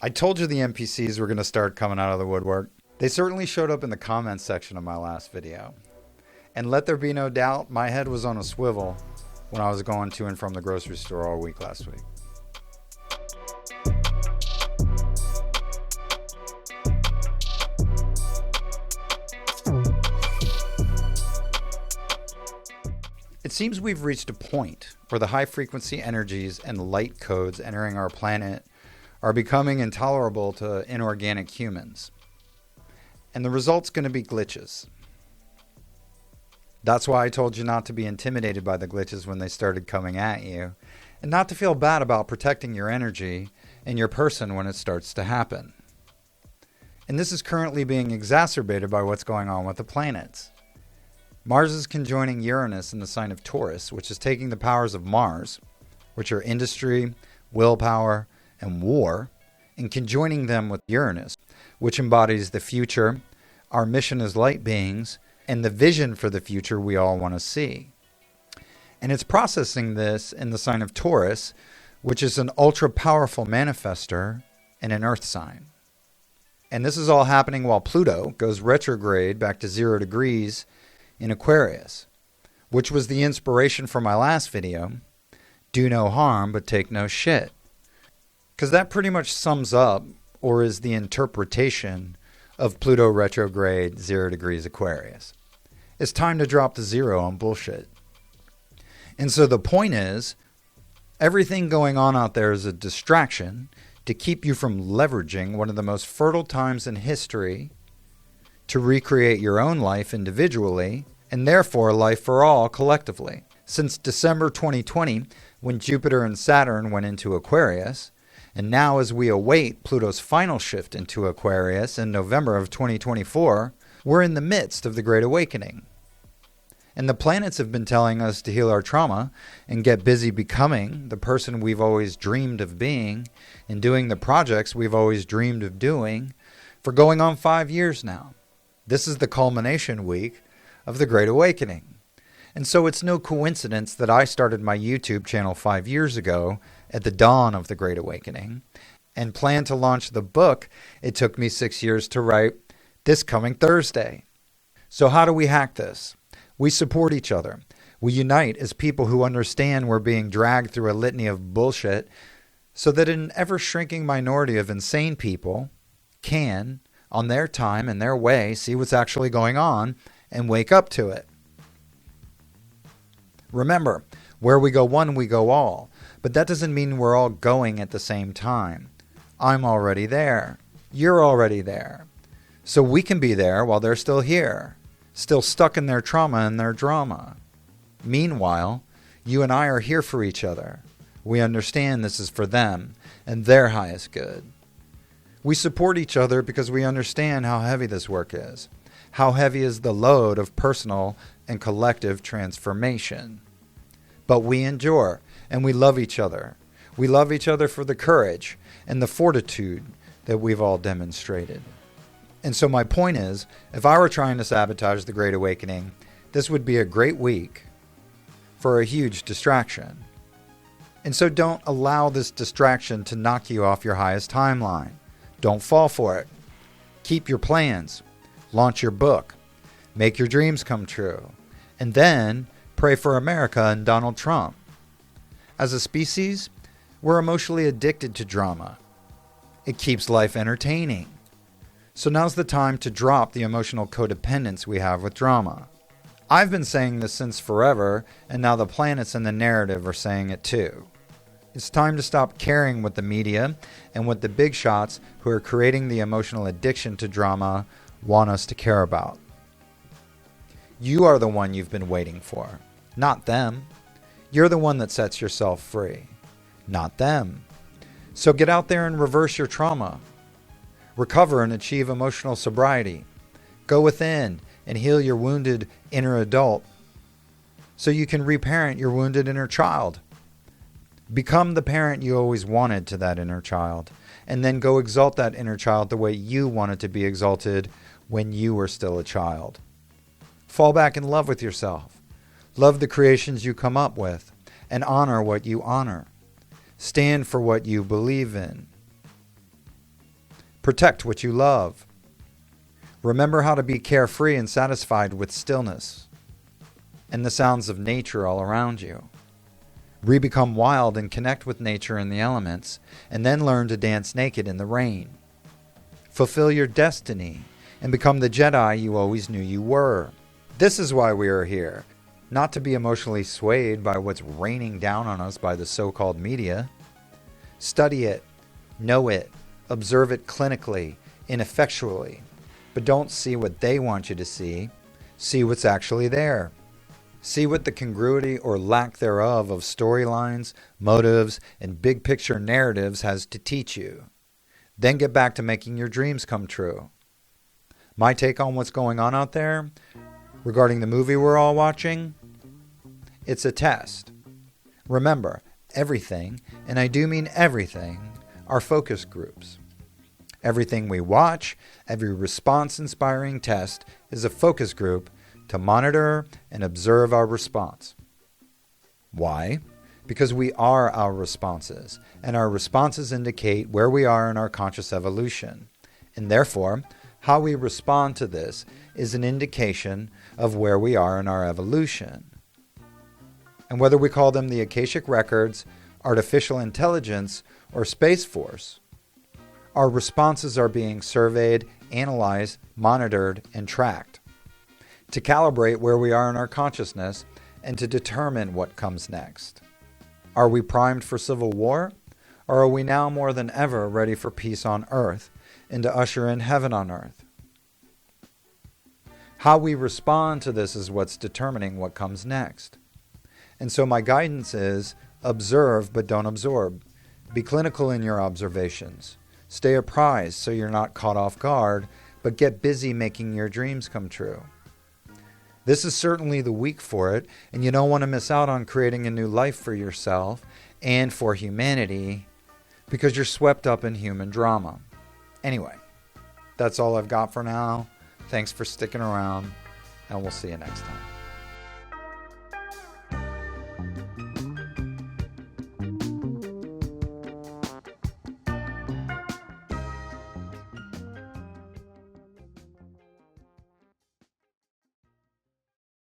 I told you the NPCs were going to start coming out of the woodwork. They certainly showed up in the comments section of my last video. And let there be no doubt, my head was on a swivel when I was going to and from the grocery store all week last week. It seems we've reached a point where the high-frequency energies and light codes entering our planet are becoming intolerable to inorganic humans. And the result's going to be glitches. That's why I told you not to be intimidated by the glitches when they started coming at you, and not to feel bad about protecting your energy and your person when it starts to happen. And this is currently being exacerbated by what's going on with the planets. Mars is conjoining Uranus in the sign of Taurus, which is taking the powers of Mars, which are industry, willpower, and war, and conjoining them with Uranus, which embodies the future, our mission as light beings, and the vision for the future we all want to see. And it's processing this in the sign of Taurus, which is an ultra-powerful manifester and an earth sign. And this is all happening while Pluto goes retrograde back to 0 degrees in Aquarius, which was the inspiration for my last video, do no harm but take no shit. Because that pretty much sums up, or is the interpretation of Pluto retrograde 0 degrees Aquarius. It's time to drop the zero on bullshit. And so the point is, everything going on out there is a distraction to keep you from leveraging one of the most fertile times in history to recreate your own life individually, and therefore life for all collectively. Since December 2020, when Jupiter and Saturn went into Aquarius, and now as we await Pluto's final shift into Aquarius in November of 2024, we're in the midst of the Great Awakening. And the planets have been telling us to heal our trauma and get busy becoming the person we've always dreamed of being and doing the projects we've always dreamed of doing for going on 5 years now. This is the culmination week of the Great Awakening. And so it's no coincidence that I started my YouTube channel 5 years ago at the dawn of the Great Awakening and plan to launch the book it took me 6 years to write this coming Thursday. So how do we hack this? We support each other. We unite as people who understand we're being dragged through a litany of bullshit so that an ever-shrinking minority of insane people can, on their time and their way, see what's actually going on and wake up to it. Remember, where we go one, we go all. But that doesn't mean we're all going at the same time. I'm already there. You're already there. So we can be there while they're still here, still stuck in their trauma and their drama. Meanwhile, you and I are here for each other. We understand this is for them and their highest good. We support each other because we understand how heavy this work is. How heavy is the load of personal and collective transformation. But we endure, and we love each other. We love each other for the courage and the fortitude that we've all demonstrated. And so my point is, if I were trying to sabotage the Great Awakening, this would be a great week for a huge distraction. And so don't allow this distraction to knock you off your highest timeline. Don't fall for it. Keep your plans. Launch your book. Make your dreams come true. And then pray for America and Donald Trump. As a species, we're emotionally addicted to drama. It keeps life entertaining. So now's the time to drop the emotional codependence we have with drama. I've been saying this since forever, and now the planets and the narrative are saying it too. It's time to stop caring what the media and what the big shots who are creating the emotional addiction to drama want us to care about. You are the one you've been waiting for, not them. You're the one that sets yourself free, not them. So get out there and reverse your trauma. Recover and achieve emotional sobriety. Go within and heal your wounded inner adult so you can reparent your wounded inner child. Become the parent you always wanted to that inner child, and then go exalt that inner child the way you wanted to be exalted when you were still a child. Fall back in love with yourself. Love the creations you come up with, and honor what you honor. Stand for what you believe in. Protect what you love. Remember how to be carefree and satisfied with stillness and the sounds of nature all around you. Re-become wild and connect with nature and the elements, and then learn to dance naked in the rain. Fulfill your destiny and become the Jedi you always knew you were. This is why we are here, not to be emotionally swayed by what's raining down on us by the so-called media. Study it, know it, observe it clinically, ineffectually, but don't see what they want you to see. See what's actually there. See what the congruity or lack thereof of storylines, motives, and big picture narratives has to teach you. Then get back to making your dreams come true. My take on what's going on out there, regarding the movie we're all watching, it's a test. Remember, everything, and I do mean everything, are focus groups. Everything we watch, every response-inspiring test is a focus group to monitor and observe our response. Why? Because we are our responses, and our responses indicate where we are in our conscious evolution. And therefore, how we respond to this is an indication of where we are in our evolution. And whether we call them the Akashic Records, artificial intelligence, or Space Force, our responses are being surveyed, analyzed, monitored, and tracked to calibrate where we are in our consciousness and to determine what comes next. Are we primed for civil war, or are we now more than ever ready for peace on earth and to usher in heaven on earth? How we respond to this is what's determining what comes next. And so my guidance is observe but don't absorb. Be clinical in your observations. Stay apprised so you're not caught off guard, but get busy making your dreams come true. This is certainly the week for it, and you don't want to miss out on creating a new life for yourself and for humanity because you're swept up in human drama. Anyway, that's all I've got for now. Thanks for sticking around, and we'll see you next time.